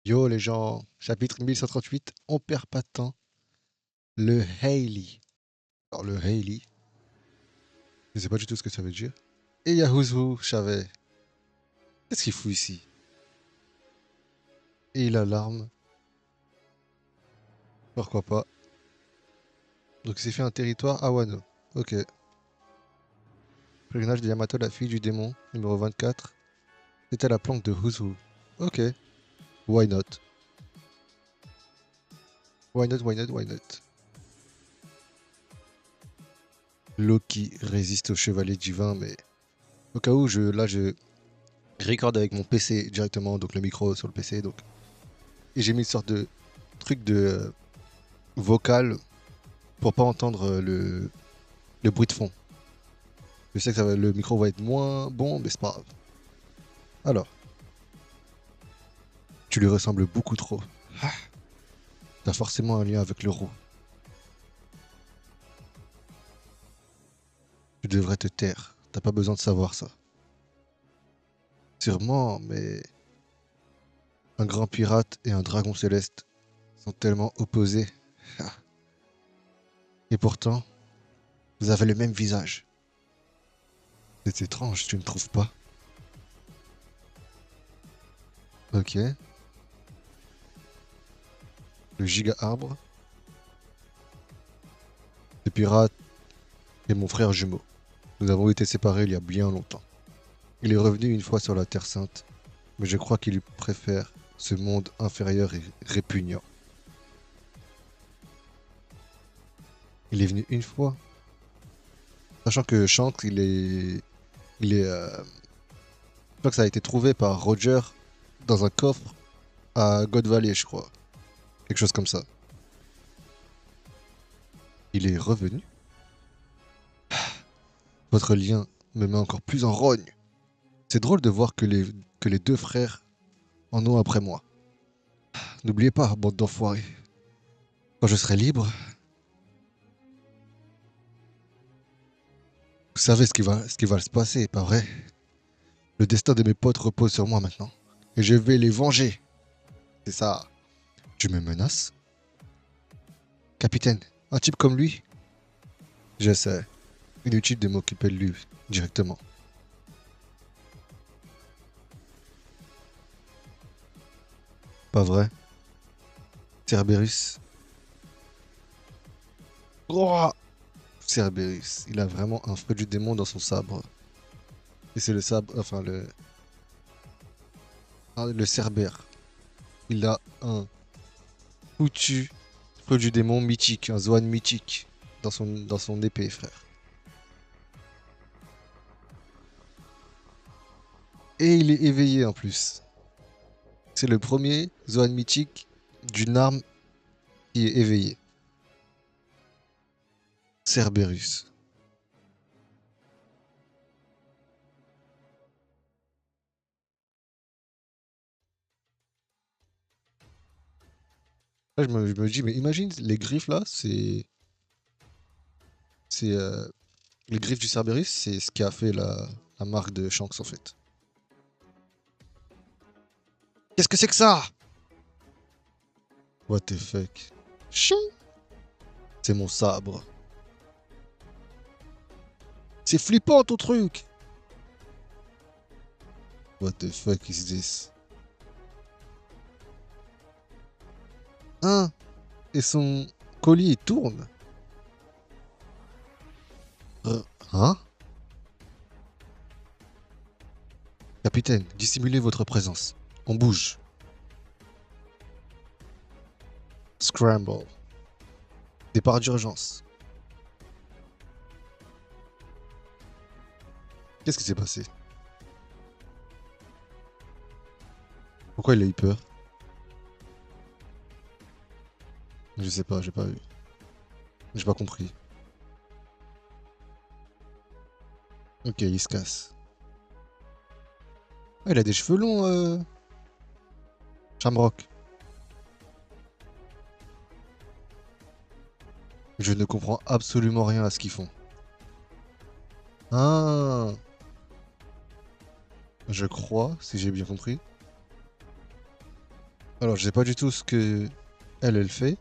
Yo les gens, chapitre 1138, on perd pas de temps. Le Hailey. Alors le Hailey, je sais pas du tout ce que ça veut dire. Et Yahuzu, je savais. Qu'est-ce qu'il fout ici? Et il a l'arme. Pourquoi pas? Donc il s'est fait un territoire à Wano. Ok. Pèlerinage de Yamato, la fille du démon, numéro 24. C'était la planque de Huzu. Ok. Why not? Why not, why not, why not? Loki résiste au chevalier divin, mais au cas où, je record avec mon PC directement, donc le micro sur le PC, donc. Et j'ai mis une sorte de truc de vocal pour pas entendre le bruit de fond. Je sais que le micro va être moins bon, mais c'est pas grave. Alors, tu lui ressembles beaucoup trop. Ah, t'as forcément un lien avec l'euro. Tu devrais te taire. T'as pas besoin de savoir ça. Sûrement, mais un grand pirate et un dragon céleste sont tellement opposés. Ah. Et pourtant, vous avez le même visage. C'est étrange, tu ne trouves pas? Ok. Le giga arbre. Le pirate et mon frère jumeau. Nous avons été séparés il y a bien longtemps. Il est revenu une fois sur la Terre Sainte, mais je crois qu'il préfère ce monde inférieur et répugnant. Il est venu une fois, sachant que Shanks, je crois que ça a été trouvé par Roger dans un coffre à God Valley, je crois. Quelque chose comme ça. Il est revenu. Votre lien me met encore plus en rogne. C'est drôle de voir que les deux frères en ont après moi. N'oubliez pas, bande d'enfoirés. Quand je serai libre, vous savez ce qui va se passer, pas vrai? Le destin de mes potes repose sur moi maintenant. Et je vais les venger. C'est ça. Tu me menaces? Capitaine, un type comme lui? Je sais. Inutile de m'occuper de lui directement. Pas vrai? Cerberus. Oh, Cerberus. Il a vraiment un feu du démon dans son sabre. Et c'est le sabre. Enfin, le Cerbère. Il a un foutu feu du démon mythique. Un Zoan mythique. Dans son épée, frère. Et il est éveillé en plus. C'est le premier Zoan mythique d'une arme qui est éveillée. Cerberus. Là, je me dis, mais imagine, les griffes là, c'est les griffes du Cerberus, c'est ce qui a fait la marque de Shanks en fait. Qu'est-ce que c'est que ça? What the fuck? Chou. C'est mon sabre. C'est flippant ton truc. What the fuck is this? Hein? Et son collier il tourne. Hein? Capitaine, dissimulez votre présence. On bouge. Scramble. Départ d'urgence. Qu'est-ce qui s'est passé? Pourquoi il a eu peur? Je sais pas, j'ai pas vu. J'ai pas compris. Ok, il se casse. Ah, il a des cheveux longs, Shamrock. Je ne comprends absolument rien à ce qu'ils font. Ah, je crois, si j'ai bien compris, Alors, je sais pas du tout ce que elle fait.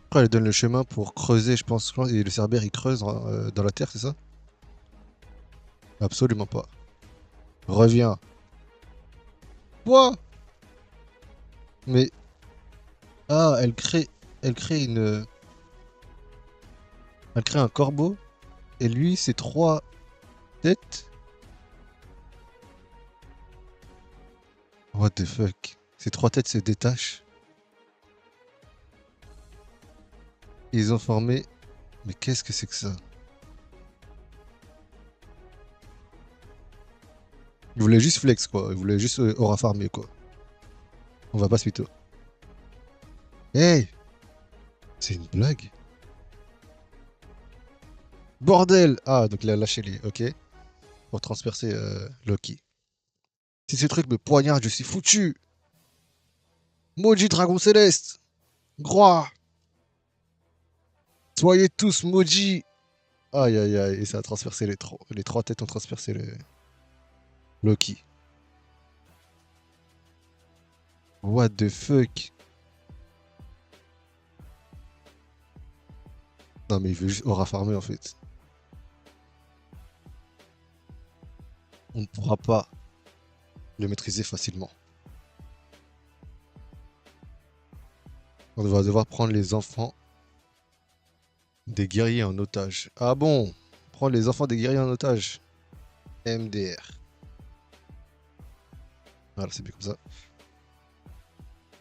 Après, elle donne le chemin pour creuser, je pense. Et le cerbère, il creuse dans la terre, c'est ça? Absolument pas. Reviens. Quoi? Mais, ah, elle crée une, elle crée un corbeau. Et lui, c'est trois têtes. What the fuck? Ces trois têtes se détachent. Ils ont formé. Mais qu'est-ce que c'est que ça? Ils voulaient juste flex, quoi. Ils voulaient juste aura farmer, quoi. On va pas se mytho. Hey! C'est une blague? Bordel! Ah, donc il a lâché les. Ok. Pour transpercer Loki. Si ce truc me poignarde, je suis foutu! Maudit dragon céleste! Groix! Soyez tous maudits! Aïe aïe aïe, et ça a transpercé les trois têtes ont transpercé le Loki. What the fuck? Non mais il veut juste aura farmer en fait. On ne pourra pas le maîtriser facilement. On va devoir prendre les enfants des guerriers en otage. Ah bon? Prendre les enfants des guerriers en otage. MDR. Voilà, c'est bien comme ça.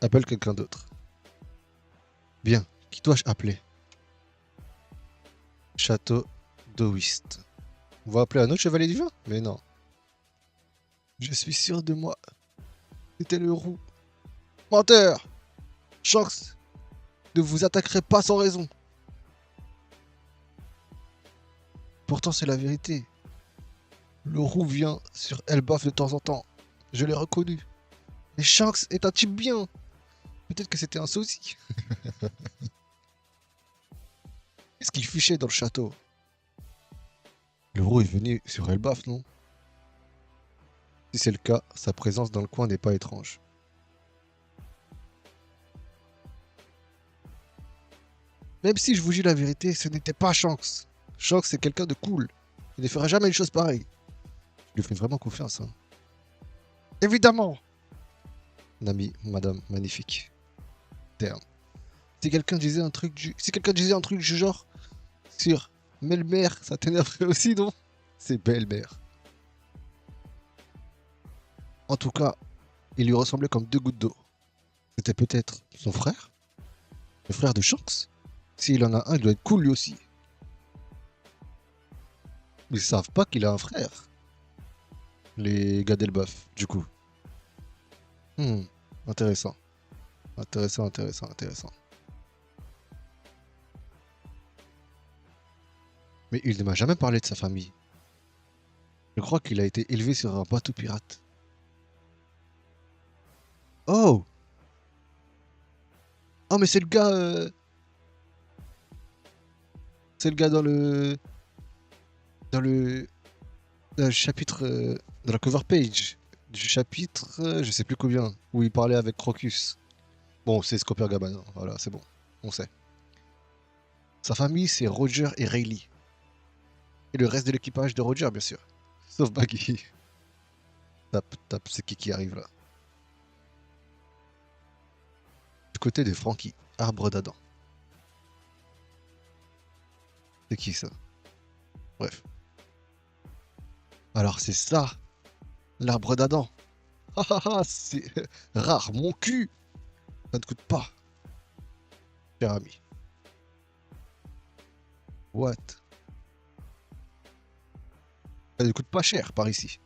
Appelle quelqu'un d'autre. Bien. Qui dois-je appeler? Château d'Oist. On va appeler un autre chevalier du vin? Mais non. Je suis sûr de moi. C'était le roux. Menteur! Shanks ne vous attaquerait pas sans raison. Pourtant, c'est la vérité. Le roux vient sur Elbaf de temps en temps. Je l'ai reconnu. Mais Shanks est un type bien. Peut-être que c'était un sosie. Qu'est-ce qu'il fichait dans le château? Le roux est venu sur Elbaf, non? Si c'est le cas, sa présence dans le coin n'est pas étrange. Même si je vous dis la vérité, ce n'était pas Shanks. Shanks, c'est quelqu'un de cool. Il ne fera jamais une chose pareille. Je lui fais vraiment confiance, hein. Évidemment! Mon ami, madame, magnifique. Terme. Si quelqu'un disait un truc du genre sur Melmer, ça t'énerverait aussi, non? C'est belle-mère. En tout cas, il lui ressemblait comme deux gouttes d'eau. C'était peut-être son frère? Le frère de Shanks? S'il en a un, il doit être cool lui aussi. Ils savent pas qu'il a un frère. Les gars d'Elbaf, du coup. Hmm, intéressant. Intéressant, intéressant, intéressant. Mais il ne m'a jamais parlé de sa famille. Je crois qu'il a été élevé sur un bateau pirate. Oh! Oh, mais c'est le gars dans le, dans le chapitre, dans la cover page du chapitre, je sais plus combien, où il parlait avec Crocus. Bon, c'est Scoper-Gaban, hein, voilà, c'est bon, on sait. Sa famille, c'est Roger et Rayleigh. Et le reste de l'équipage de Roger, bien sûr. Sauf Baggy. Tape, c'est qui arrive là? Du côté de Frankie, arbre d'Adam. C'est qui ça? Bref. Alors c'est ça, l'arbre d'Adam. Ah ah ah, c'est rare, mon cul. Ça ne coûte pas, cher ami. What? Ça ne coûte pas cher par ici.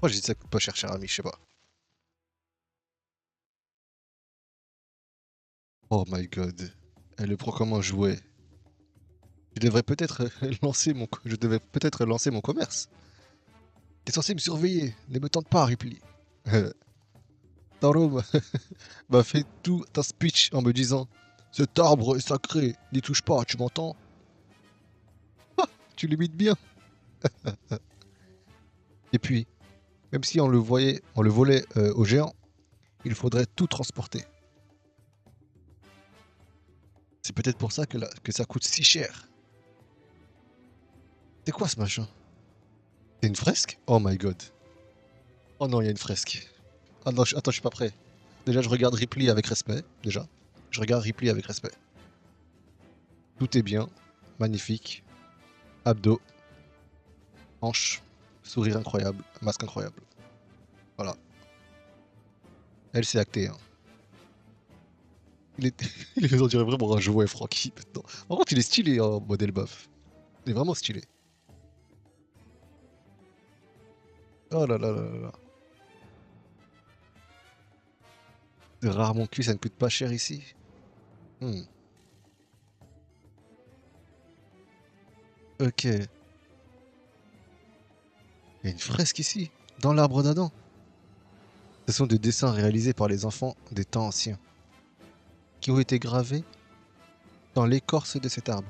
Moi j'ai dit ça coûte pas cher, cher ami, je sais pas. Oh my god. Elle le prend comme un jouet. Je devais peut-être lancer mon commerce. T'es censé me surveiller. Ne me tente pas, Ripley. Taro m'a fait tout un speech en me disant: cet arbre est sacré, n'y touche pas, tu m'entends? Tu l'imites bien. Et puis, même si on le volait aux géants, il faudrait tout transporter. C'est peut-être pour ça que ça coûte si cher. C'est quoi ce machin? C'est une fresque? Oh my god. Oh non, il y a une fresque. Ah non, attends, je suis pas prêt. Déjà, je regarde Ripley avec respect. Déjà. Je regarde Ripley avec respect. Tout est bien. Magnifique. Abdos. Hanches. Sourire incroyable. Masque incroyable. Voilà. Elle, c'est acté. Hein. Il est... on dirait vraiment un jouet, Francky. Maintenant. Par contre, il est stylé en modèle buff. Il est vraiment stylé. Oh là là là là là. C'est rarement cuit, ça ne coûte pas cher ici. Ok. Il y a une fresque ici, dans l'arbre d'Adam. Ce sont des dessins réalisés par les enfants des temps anciens, qui ont été gravés dans l'écorce de cet arbre.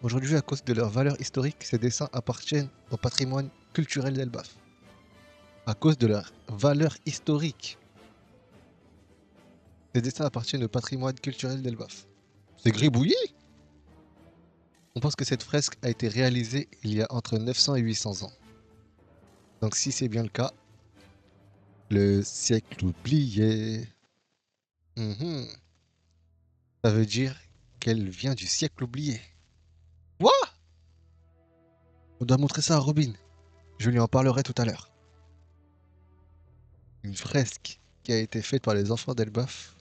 Aujourd'hui, à cause de leur valeur historique, ces dessins appartiennent au patrimoine culturel d'Elbaf. À cause de leur valeur historique, ces dessins appartiennent au patrimoine culturel d'Elbaf. C'est gribouillé. On pense que cette fresque a été réalisée il y a entre 900 et 800 ans. Donc si c'est bien le cas, le siècle oublié. Ça veut dire qu'elle vient du siècle oublié. Quoi? On doit montrer ça à Robin. Je lui en parlerai tout à l'heure. Une fresque qui a été faite par les enfants d'Elbaf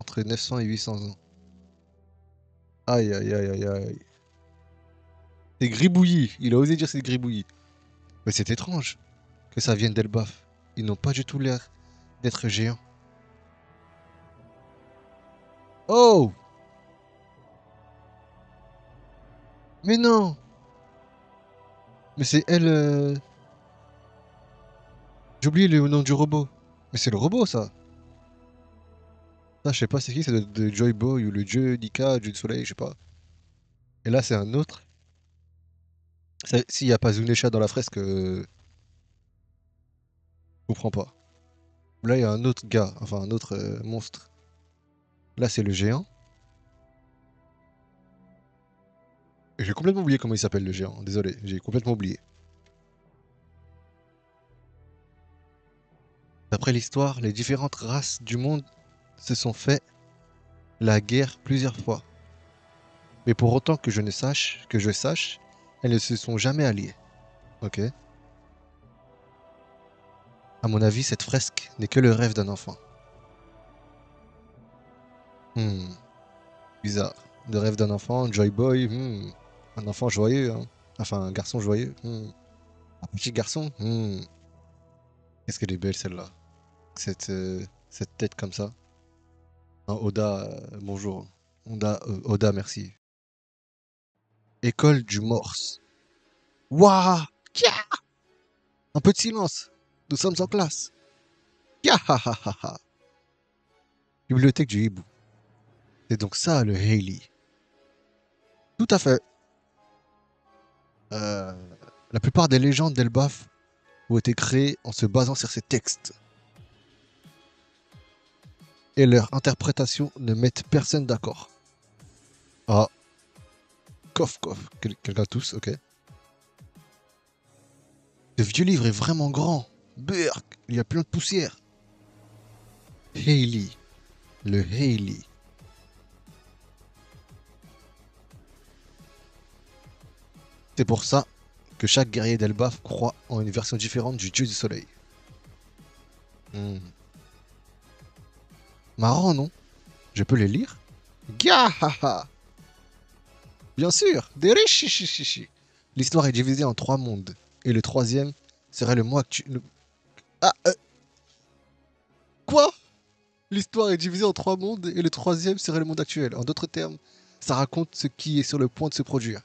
entre 900 et 800 ans. Aïe aïe aïe aïe aïe. C'est gribouillis. Il a osé dire c'est gribouillis. Mais c'est étrange que ça vienne d'Elbaf. Ils n'ont pas du tout l'air d'être géants. Oh! Mais non! Mais c'est elle. J'ai oublié le nom du robot. Mais c'est le robot ça. Ça, je sais pas c'est qui, c'est de Joy Boy ou le dieu Nika, dieu du soleil, je sais pas. Et là, c'est un autre. S'il n'y a pas Zunesha dans la fresque, je comprends pas. Là, il y a un autre gars, enfin un autre monstre. Là, c'est le géant. Et j'ai complètement oublié comment il s'appelle le géant. Désolé, j'ai complètement oublié. D'après l'histoire, les différentes races du monde se sont fait la guerre plusieurs fois. Mais pour autant que je sache, elles ne se sont jamais alliées. Ok. À mon avis, cette fresque n'est que le rêve d'un enfant. Hmm, bizarre. Le rêve d'un enfant, Joy Boy, un enfant joyeux, hein. Enfin, un garçon joyeux. Un petit garçon. Qu'est-ce qu'elle est belle celle-là. Cette tête comme ça. Non, Oda, bonjour. Oda, merci. École du Morse. Waouh! Kia. Un peu de silence. Nous sommes en classe. Kia, ha, ha, ha, ha. Bibliothèque du hibou. C'est donc ça le Hailey. Tout à fait. Euh, la plupart des légendes d'Elbaf ont été créées en se basant sur ces textes. Et leur interprétation ne mettent personne d'accord. Ah, coff, coff. Quelqu'un tous, ok. Ce vieux livre est vraiment grand. Berk, il y a plein de poussière. Hailey. Le Hailey. C'est pour ça que chaque guerrier d'Elbaf croit en une version différente du dieu du soleil. Marrant, non? Je peux les lire? Gahaha! Bien sûr, des richichichichi. L'histoire est divisée en 3 mondes. Et le troisième serait le monde actuel. Ah, quoi? L'histoire est divisée en 3 mondes et le troisième serait le monde actuel. En d'autres termes, ça raconte ce qui est sur le point de se produire.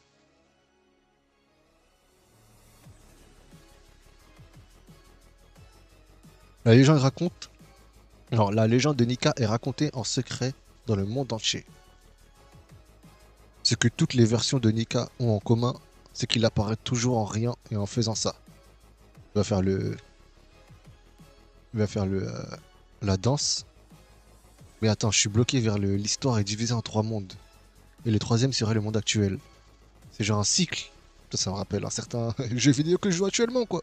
La légende raconte. Non, la légende de Nika est racontée en secret dans le monde entier. Ce que toutes les versions de Nika ont en commun, c'est qu'il apparaît toujours en riant et en faisant ça. Il va faire le. Il va faire la danse. Mais attends, je suis bloqué vers l'histoire est divisée en 3 mondes. Et le troisième serait le monde actuel. C'est genre un cycle. Ça me rappelle un certain jeu vidéo que je joue actuellement, quoi.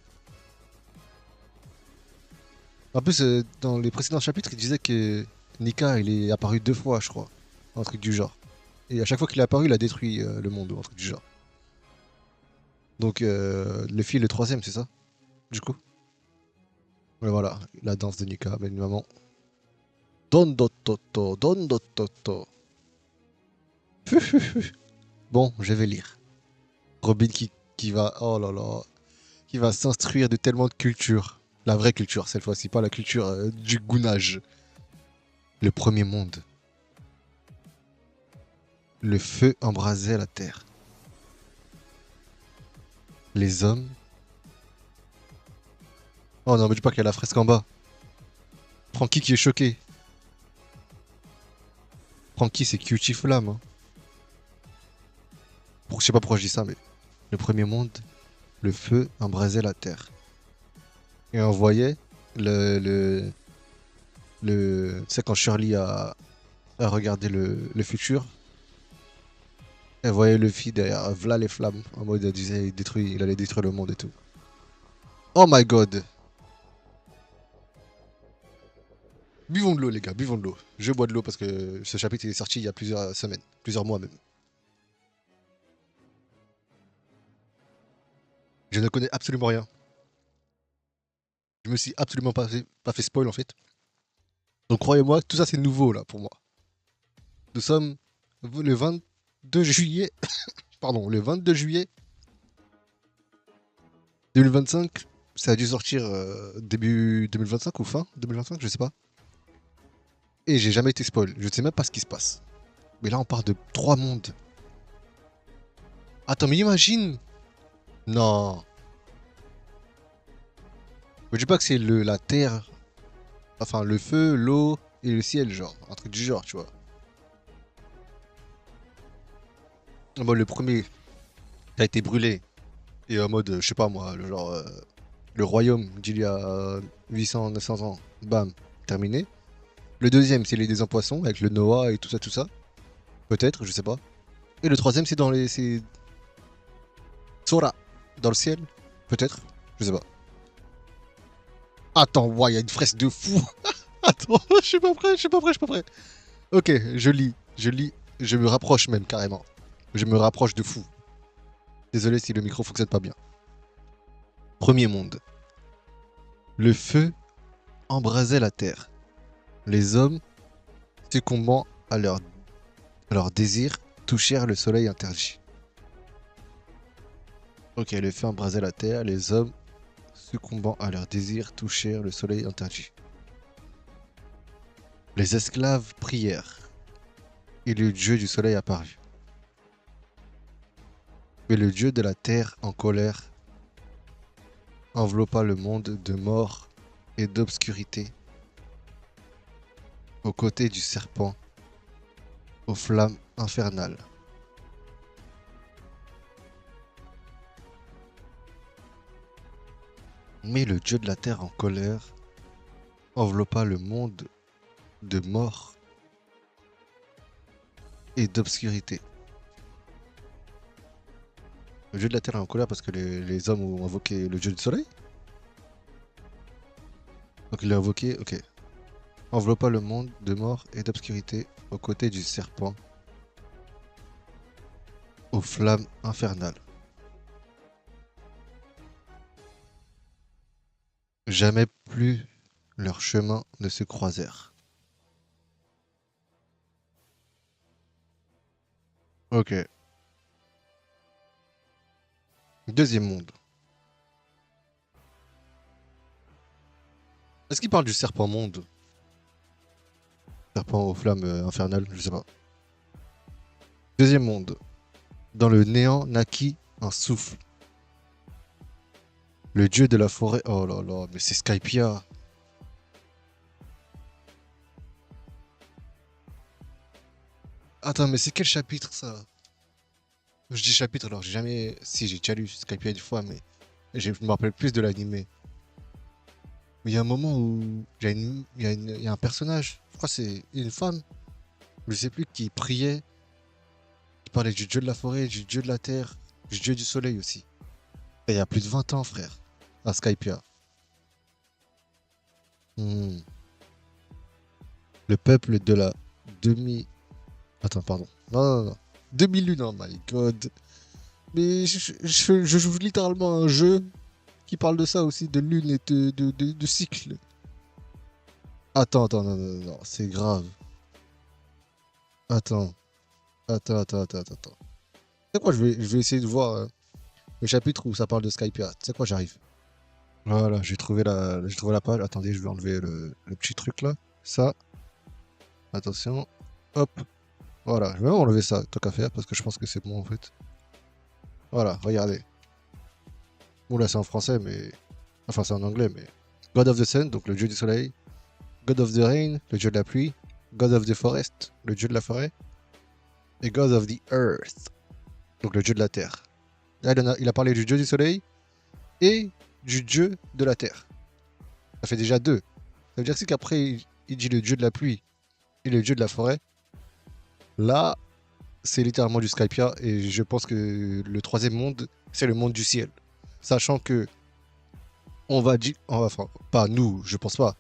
En plus, dans les précédents chapitres, il disait que Nika, il est apparu 2 fois, je crois. Un truc du genre. Et à chaque fois qu'il est apparu, il a détruit le monde, ou un truc du genre. Donc, le fil, le troisième, c'est ça? Du coup? Ouais, voilà, la danse de Nika, ben maman. Don do toto, don do toto. Bon, je vais lire. Robin qui va, oh là là, qui va s'instruire de tellement de culture. La vraie culture, cette fois-ci, pas la culture du gounage. Le premier monde. Le feu embrasait la terre. Les hommes. Oh non, me dis pas qu'il y a la fresque en bas. Frankie qui est choqué. Frankie, c'est Cutie Flamme. Hein. Je sais pas pourquoi je dis ça, mais. Le premier monde, le feu embrasait la terre. Et on voyait tu sais, quand Shirley a regardé le futur, elle voyait le fil derrière, v'là les flammes. En mode, elle disait, il allait détruire le monde et tout. Oh my god! Buvons de l'eau, les gars, buvons de l'eau. Je bois de l'eau parce que ce chapitre est sorti il y a plusieurs semaines, plusieurs mois même. Je ne connais absolument rien. Je me suis absolument pas fait spoil en fait. Donc croyez-moi, tout ça c'est nouveau là pour moi. Nous sommes le 22 juillet. Pardon, le 22 juillet 2025. Ça a dû sortir début 2025 ou fin 2025, je sais pas. Et j'ai jamais été spoil. Je ne sais même pas ce qui se passe. Mais là on parle de 3 mondes. Attends, mais imagine. Non. Je dis pas que c'est la terre. Enfin, le feu, l'eau et le ciel, genre. Un truc du genre, tu vois. Bon, le premier a été brûlé. Et en mode, je sais pas moi, le genre. Le royaume d'il y a 800, 900 ans. Bam, terminé. Le deuxième, c'est les des poissons avec le Noah et tout ça, tout ça. Peut-être, je sais pas. Et le troisième, c'est dans les. C'est Sora, dans le ciel. Peut-être, je sais pas. Attends, ouais, il y a une fresque de fou. Attends, je suis pas prêt, je suis pas prêt, je suis pas prêt. Ok, je lis, je me rapproche même carrément. Je me rapproche de fou. Désolé si le micro fonctionne pas bien. Premier monde. Le feu embrasait la terre. Les hommes, succombant à leur désir, touchèrent le soleil interdit. Ok, le feu embrasait la terre. Les hommes, succombant à leur désir, touchèrent le soleil interdit. Les esclaves prièrent, et le dieu du soleil apparut. Mais le dieu de la terre, en colère, enveloppa le monde de mort et d'obscurité, aux côtés du serpent, aux flammes infernales. Mais le dieu de la terre, en colère, enveloppa le monde de mort et d'obscurité. Le dieu de la terre est en colère parce que les hommes ont invoqué le dieu du soleil. Donc il l'a invoqué, ok. Enveloppa le monde de mort et d'obscurité aux côtés du serpent, aux flammes infernales. Jamais plus leurs chemins ne se croisèrent. Ok. Deuxième monde. Est-ce qu'il parle du serpent monde? Serpent aux flammes infernales, je sais pas. Deuxième monde. Dans le néant naquit un souffle. Le dieu de la forêt. Oh là là, mais c'est Skypia. Attends, mais c'est quel chapitre ça? Je dis chapitre alors, j'ai jamais. Si, j'ai déjà lu Skypia une fois, mais je me rappelle plus de l'animé. Mais il y a un moment où il y a un personnage. crois que c'est une femme, je sais plus, qui priait, qui parlait du dieu de la forêt, du dieu de la terre, du dieu du soleil aussi. Et il y a plus de 20 ans, frère, à Skypiea. Hmm. Le peuple de la demi... Attends, pardon. Non, non, non. Demi-lune, oh my god. Mais je joue littéralement à un jeu qui parle de ça aussi, de lune et de cycle. Attends, attends, non, non, non, c'est grave. Attends, attends. Tu sais quoi, je vais essayer de voir le chapitre où ça parle de Skypiea. Tu sais quoi, j'arrive. Voilà, j'ai trouvé la page. Attendez, je vais enlever le petit truc là. Ça, attention. Hop, voilà, je vais même enlever ça, tant qu'à faire, parce que je pense que c'est bon en fait. Voilà, regardez. Bon, là c'est en français, mais. Enfin, c'est en anglais, mais. God of the Sun, donc le dieu du soleil. God of the Rain, le dieu de la pluie. God of the Forest, le dieu de la forêt. Et God of the Earth, donc le dieu de la terre. Là, il a parlé du dieu du soleil et du dieu de la terre. Ça fait déjà deux. Ça veut dire que qu'après, il dit le dieu de la pluie et le dieu de la forêt. Là, c'est littéralement du Skypiea et je pense que le troisième monde, c'est le monde du ciel. Sachant que on va dire, enfin, pas nous, je pense pas,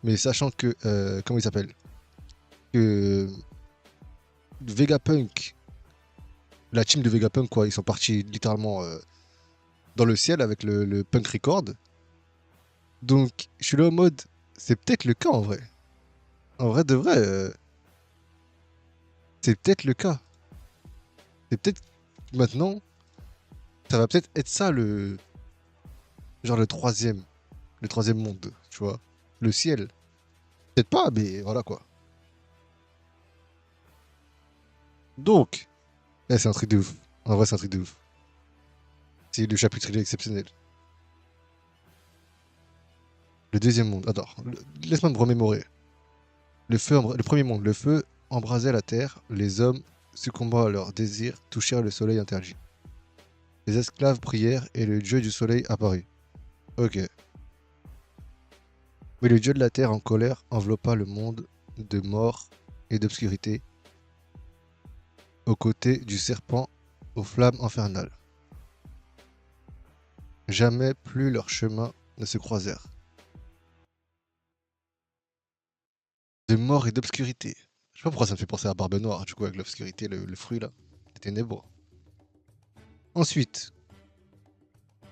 mais sachant que, comment il s'appelle, que Vegapunk, la team de Vegapunk, quoi, ils sont partis littéralement dans le ciel avec le Punk Record. Donc, je suis là en mode, c'est peut-être le cas en vrai. En vrai de vrai, c'est peut-être le cas. C'est peut-être maintenant, ça va peut-être être ça le, genre le troisième monde, tu vois, le ciel. Peut-être pas, mais voilà quoi. Donc, c'est un truc de ouf. En vrai, c'est un truc de ouf. C'est le chapitre il est exceptionnel. Le deuxième monde. Attends, laisse-moi me remémorer. Le premier monde, le feu embrasait la terre. Les hommes, succombant à leurs désirs, touchèrent le soleil interdit. Les esclaves prièrent et le dieu du soleil apparut. Ok. Mais le dieu de la terre en colère enveloppa le monde de mort et d'obscurité aux côtés du serpent aux flammes infernales. Jamais plus leurs chemins ne se croisèrent. De mort et d'obscurité. Je sais pas pourquoi ça me fait penser à Barbe Noire, du coup, avec l'obscurité, le fruit là. Les ténèbres. Ensuite,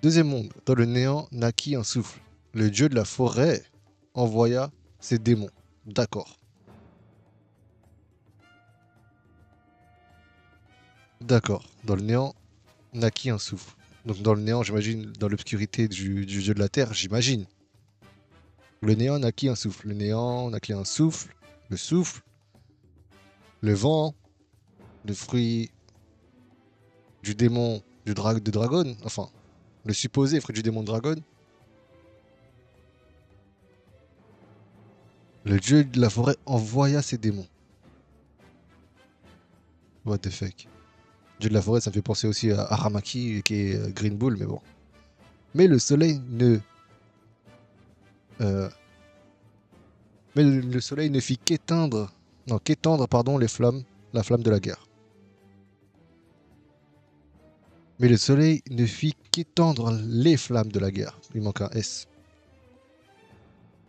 deuxième monde. Dans le néant naquit un souffle. Le dieu de la forêt envoya ses démons. D'accord. D'accord. Dans le néant naquit un souffle. Donc dans le néant, j'imagine, dans l'obscurité du dieu de la terre, j'imagine. Le néant naquit un souffle. Le néant naquit un souffle. Le souffle. Le vent. Le fruit du démon de Dragon. Enfin, le supposé fruit du démon de Dragon. Le dieu de la forêt envoya ses démons. What the fuck. Dieu de la forêt, ça me fait penser aussi à Aramaki, qui est Green Bull, mais bon. Mais le soleil ne... euh, mais le soleil ne fit qu'éteindre... Non, qu'étendre, pardon, les flammes, la flamme de la guerre. Mais le soleil ne fit qu'étendre les flammes de la guerre. Il manque un S.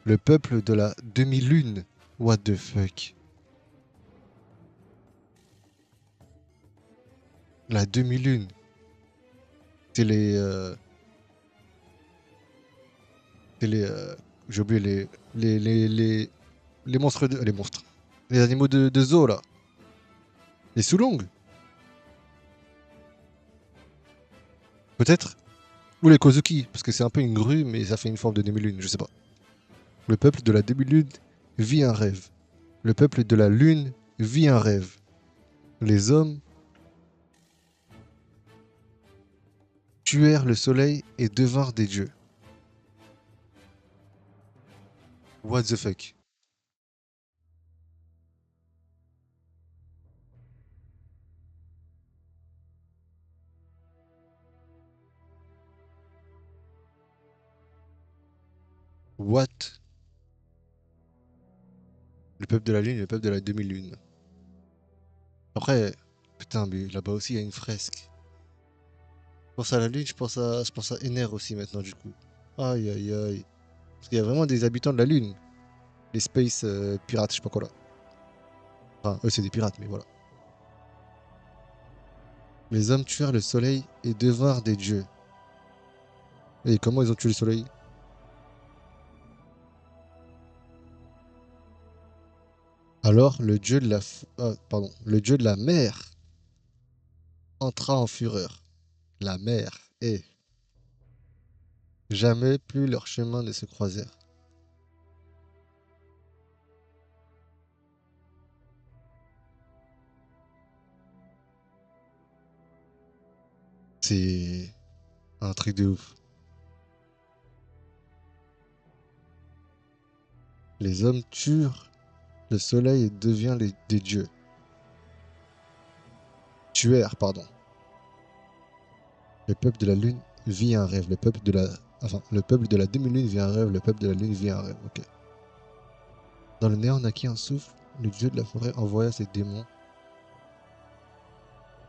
Le peuple de la demi-lune. What the fuck. La demi-lune. C'est les... c'est les... j'ai oublié les monstres les monstres. Les animaux de zoo, là. Les Sulong, peut-être. Ou les Kozuki, parce que c'est un peu une grue, mais ça fait une forme de demi-lune, je sais pas. Le peuple de la demi-lune vit un rêve. Le peuple de la lune vit un rêve. Les hommes tuèrent le soleil et devinrent des dieux. What the fuck? What? Le peuple de la lune et le peuple de la demi-lune. Après, putain, mais là-bas aussi, il y a une fresque. Je pense à la lune, je pense à Ener aussi maintenant, du coup. Aïe, aïe, aïe. Parce qu'il y a vraiment des habitants de la lune. Les space pirates, je sais pas quoi là. Enfin, eux, c'est des pirates, mais voilà. Les hommes tuèrent le soleil et devinrent des dieux. Et comment ils ont tué le soleil? Alors, le dieu de la mer entra en fureur. La mer, et jamais plus leurs chemins ne se croisèrent. C'est un truc de ouf. Les hommes tuent le soleil et devient des dieux. Tuèrent, pardon. Le peuple de la lune vit un rêve. Le peuple de la demi-lune vit un rêve. Le peuple de la lune vit un rêve. Ok. Dans le néant naquit un souffle. Le dieu de la forêt envoya ses démons.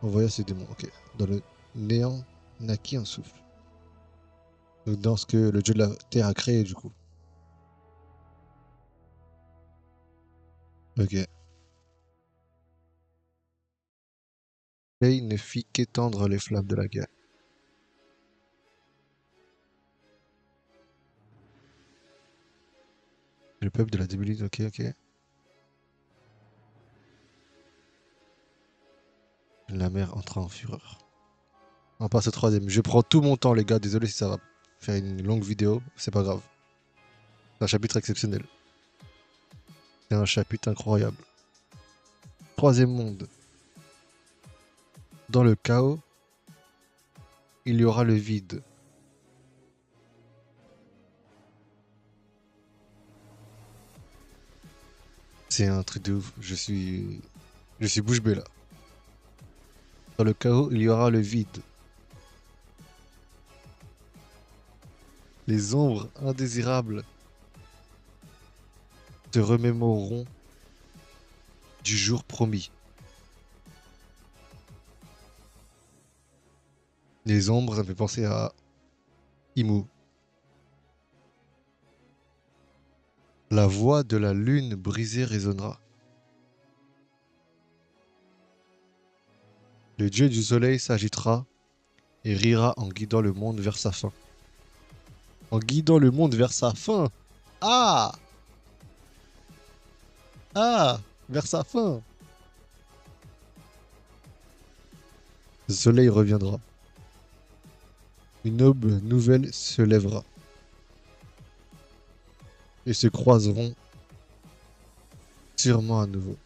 Ok. Dans le néant naquit un souffle. Donc dans ce que le dieu de la terre a créé du coup. Ok. Et il ne fit qu'étendre les flammes de la guerre. Le peuple de la demi-lune. Ok, ok. La mer entra en fureur. On passe au troisième. Je prends tout mon temps, les gars. Désolé si ça va faire une longue vidéo. C'est pas grave. C'est un chapitre exceptionnel. C'est un chapitre incroyable. Troisième monde. Dans le chaos, il y aura le vide. C'est un truc de ouf. Je suis bouche bée là. Dans le chaos, il y aura le vide. Les ombres indésirables te remémoreront du jour promis. Les ombres, ça me fait penser à Imu. La voix de la lune brisée résonnera. Le dieu du soleil s'agitera et rira en guidant le monde vers sa fin. En guidant le monde vers sa fin. Ah! Ah! Vers sa fin. Le soleil reviendra. Une aube nouvelle se lèvera. Et se croiseront sûrement à nouveau.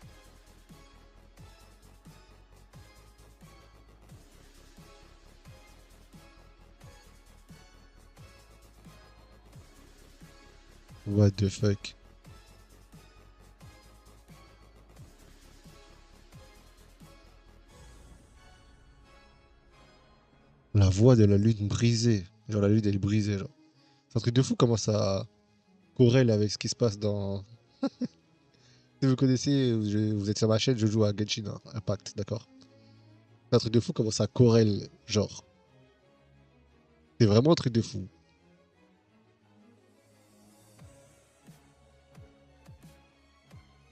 What the fuck? La voix de la lune brisée. Genre la lune elle est brisée genre. C'est un truc de fou comment ça corrèle avec ce qui se passe dans... Si vous connaissez, vous êtes sur ma chaîne, je joue à Genshin Impact, d'accord? C'est un truc de fou comment ça corrèle, genre. C'est vraiment un truc de fou.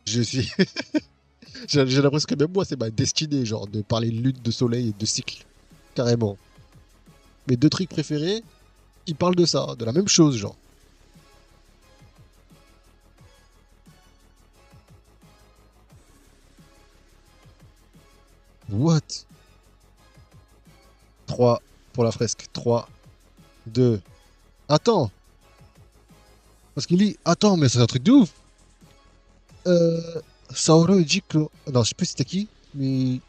Je suis... J'ai l'impression que même moi, c'est ma destinée, genre, de parler de lune, de soleil et de cycle. Carrément. Mes deux trucs préférés, ils parlent de ça, de la même chose, genre. What? 3 pour la fresque. 3, 2. Attends! Parce qu'il dit, attends, mais c'est un truc de ouf! Euh, Sauro, il dit que... Non, je sais plus c'était qui, mais...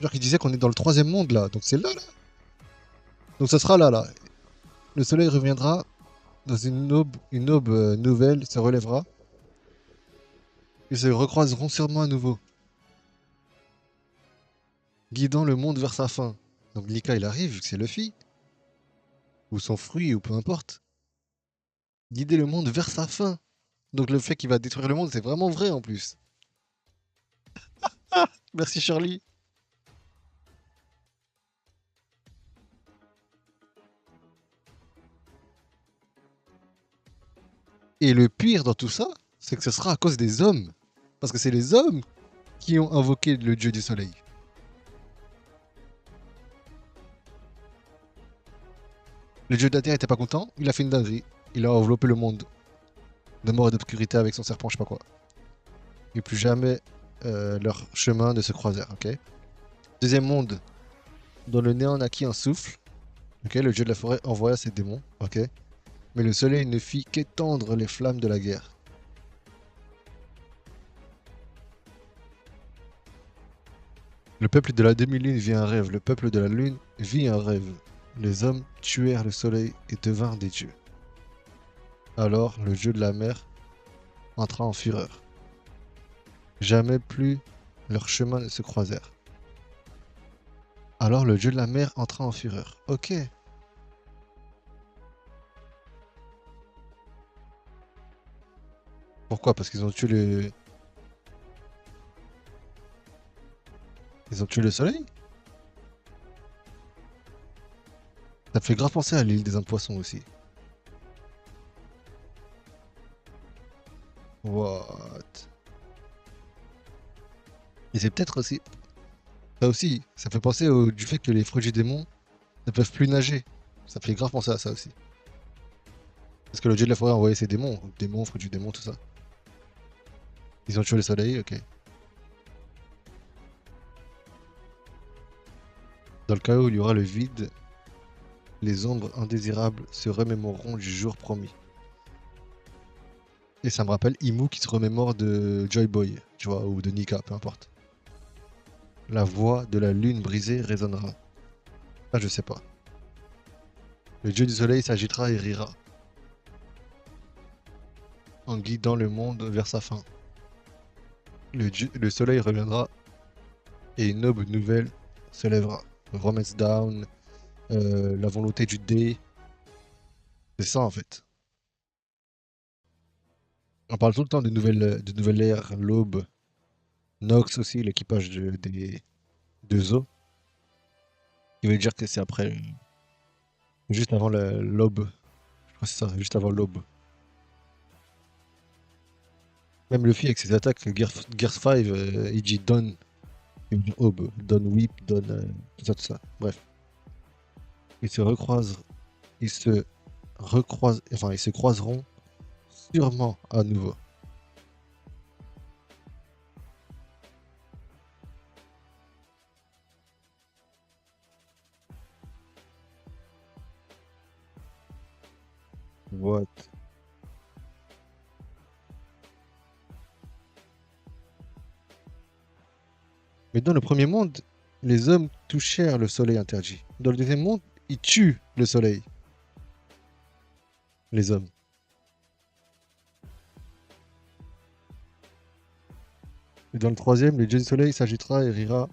Genre, il disait qu'on est dans le troisième monde, là. Donc c'est là, là. Donc ça sera là, là. Le soleil reviendra dans une aube nouvelle se relèvera. Ils se recroiseront sûrement à nouveau, guidant le monde vers sa fin. Donc Lika, il arrive, vu que c'est Luffy, ou son fruit, ou peu importe. Guider le monde vers sa fin. Donc le fait qu'il va détruire le monde, c'est vraiment vrai en plus. Merci Shirley. Et le pire dans tout ça, c'est que ce sera à cause des hommes. Parce que c'est les hommes qui ont invoqué le dieu du soleil. Le dieu de la terre était pas content, il a fait une dinguerie. Il a enveloppé le monde de mort et d'obscurité avec son serpent, je sais pas quoi. Et plus jamais leurs chemins ne se croisèrent, ok. Deuxième monde, dans le néant naquit un souffle, ok. Le dieu de la forêt envoya ses démons, ok. Mais le soleil ne fit qu'étendre les flammes de la guerre. Le peuple de la demi-lune vit un rêve, le peuple de la lune vit un rêve. Les hommes tuèrent le soleil et devinrent des dieux. Alors le dieu de la mer entra en fureur. Jamais plus leurs chemins ne se croisèrent. Alors le dieu de la mer entra en fureur. Ok. Pourquoi? Parce qu'ils ont tué le... Ils ont tué le soleil? Ça me fait grave penser à l'île des hommes poissons aussi. What? Et c'est peut-être aussi... Ça aussi, ça fait penser du fait que les fruits du démon ne peuvent plus nager. Ça fait grave penser à ça aussi. Parce que le dieu de la forêt a envoyé ses démons. Démons, fruits du démon, tout ça. Ils ont tué le soleil, ok. Dans le cas où il y aura le vide, les ombres indésirables se remémoreront du jour promis. Et ça me rappelle Imu qui se remémore de Joy Boy, tu vois, ou de Nika, peu importe. La voix de la lune brisée résonnera. Ah, je sais pas. Le dieu du soleil s'agitera et rira, en guidant le monde vers sa fin. Le soleil reviendra et une aube nouvelle se lèvera. Romance Down, la volonté du dé. C'est ça en fait. On parle tout le temps de nouvelle ère, l'aube, Nox aussi, l'équipage de Zo, qui veut dire que c'est après, juste avant l'aube. Je crois que c'est ça, juste avant l'aube. Même Luffy avec ses attaques, Gear 5, il dit Dawn, il veut dire aube, Dawn Whip, Dawn, tout ça, tout ça. Bref. Ils se recroisent, ils se croiseront sûrement à nouveau. What? Mais dans le premier monde, les hommes touchèrent le soleil interdit. Dans le deuxième monde, ils tuent le soleil, les hommes. Et dans le troisième, le dieu du soleil s'agitera et rira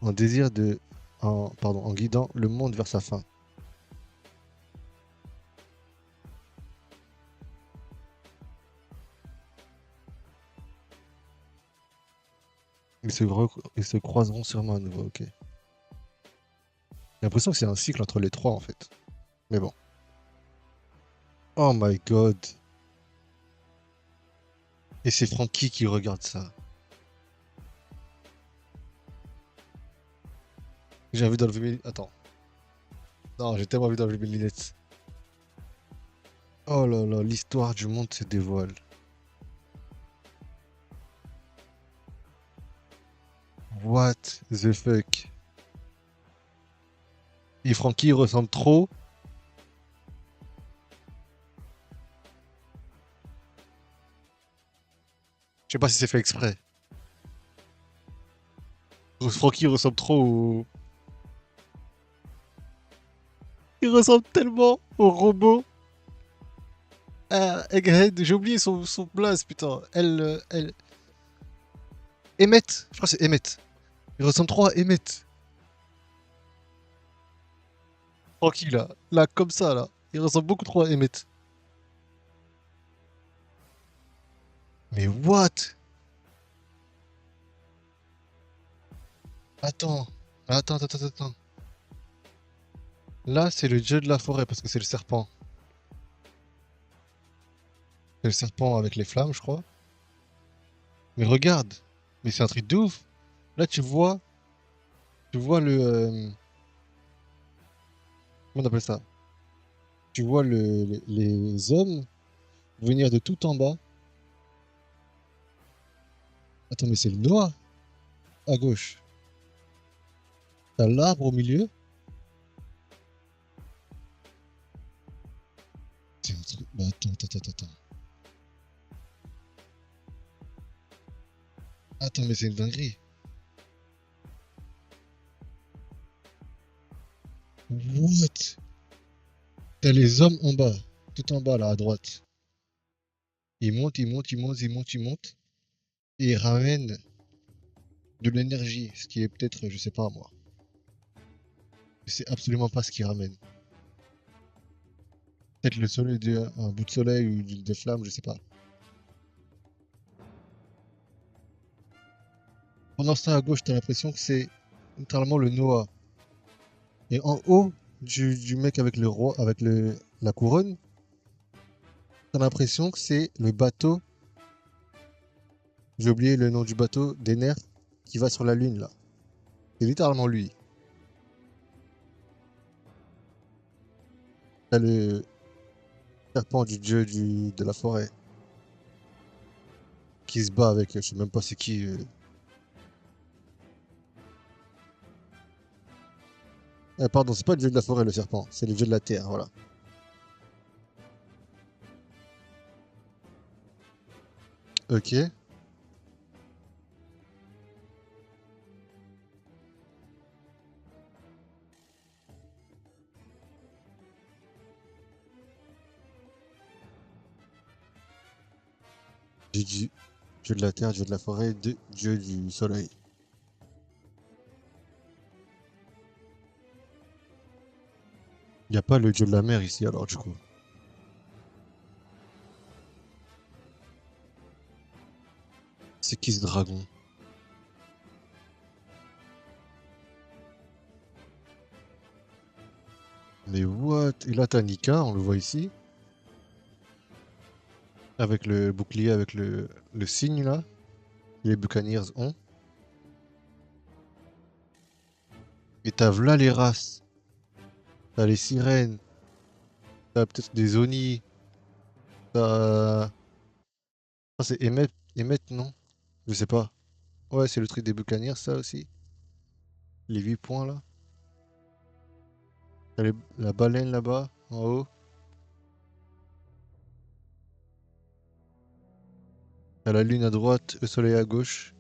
en désir de, en guidant le monde vers sa fin. Ils se croiseront sûrement à nouveau, ok. J'ai l'impression que c'est un cycle entre les trois en fait. Mais bon. Oh my god. Et c'est Frankie qui regarde ça. J'ai envie d'enlever mes... Attends. Non, j'ai tellement envie d'enlever mes lunettes. Oh là là, l'histoire du monde se dévoile. What the fuck? Et Frankie ressemble trop. Je sais pas si c'est fait exprès. Frankie ressemble trop au... Il ressemble tellement au robot. Ah, Egghead, j'ai oublié son blaze, putain. Emmett, je crois que c'est Emmett. Il ressemble trop à Emmett. Frankie, là. Là, comme ça, là. Il ressemble beaucoup trop à Emmett. Mais what? Attends, attends. Là, c'est le dieu de la forêt parce que c'est le serpent. C'est le serpent avec les flammes, je crois. Mais regarde, mais c'est un truc de ouf. Là, tu vois comment on appelle ça? Tu vois les hommes venir de tout en bas. Attends, mais c'est le noir à gauche. T'as l'arbre au milieu. C'est un truc. Bah, attends. Attends, mais c'est une dinguerie. What? T'as les hommes en bas, tout en bas là à droite. Ils montent. Et ils ramènent de l'énergie, ce qui est peut-être, je sais pas moi. Je sais absolument pas ce qu'ils ramènent. Peut-être le soleil, un bout de soleil ou des flammes, je sais pas. Pendant ce temps à gauche, t'as l'impression que c'est littéralement le Noah. Et en haut du mec avec le roi, avec la couronne, t'as l'impression que c'est le bateau. J'ai oublié le nom du bateau, d'Ener, qui va sur la lune là. C'est littéralement lui. T'as le serpent du dieu de la forêt qui se bat avec, je sais même pas c'est qui. Pardon, c'est pas le dieu de la forêt le serpent, c'est le dieu de la terre, voilà. Ok. Dieu de la terre, dieu de la forêt, dieu du soleil. Il n'y a pas le dieu de la mer ici alors du coup. C'est qui ce dragon? Mais what? Et là t'as Nika, on le voit ici, avec le bouclier, avec le signe là, que les Buccaneers ont. Et t'as là les races. T'as les sirènes, t'as peut-être des Oni, t'as... Ah, c'est Emmet, non? Je sais pas. Ouais, c'est le truc des Buccaneers ça aussi. Les 8 points là. T'as la baleine là-bas, en haut. T'as la lune à droite, le soleil à gauche.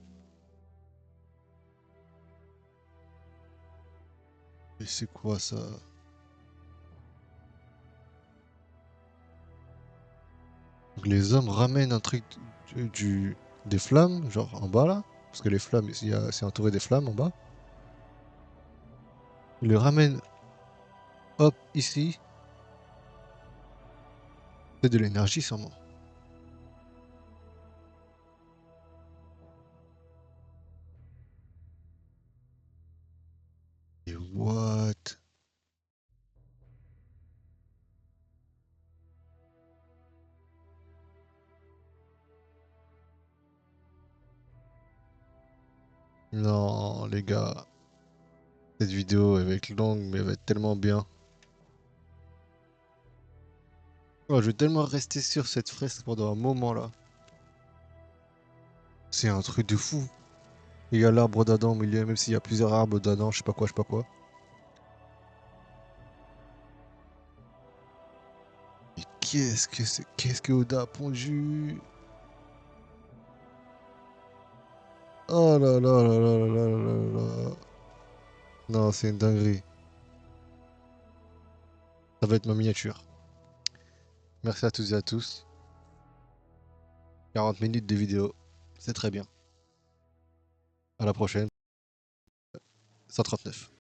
Et c'est quoi ça? Donc les hommes ramènent un truc des flammes, genre en bas là. Parce que les flammes, c'est entouré des flammes en bas. Ils le ramènent, hop, ici. C'est de l'énergie sûrement. Et what? Non, les gars. Cette vidéo elle va être longue, mais elle va être tellement bien. Oh, je vais tellement rester sur cette fresque pendant un moment là. C'est un truc de fou. Il y a l'arbre d'Adam au milieu, même s'il y a plusieurs arbres d'Adam, je sais pas quoi. Et qu'est-ce que Oda a pondu? Oh là là là là là là là là. Non, c'est une dinguerie. Ça va être ma miniature. Merci à toutes et à tous. 40 minutes de vidéo. C'est très bien. À la prochaine. 139.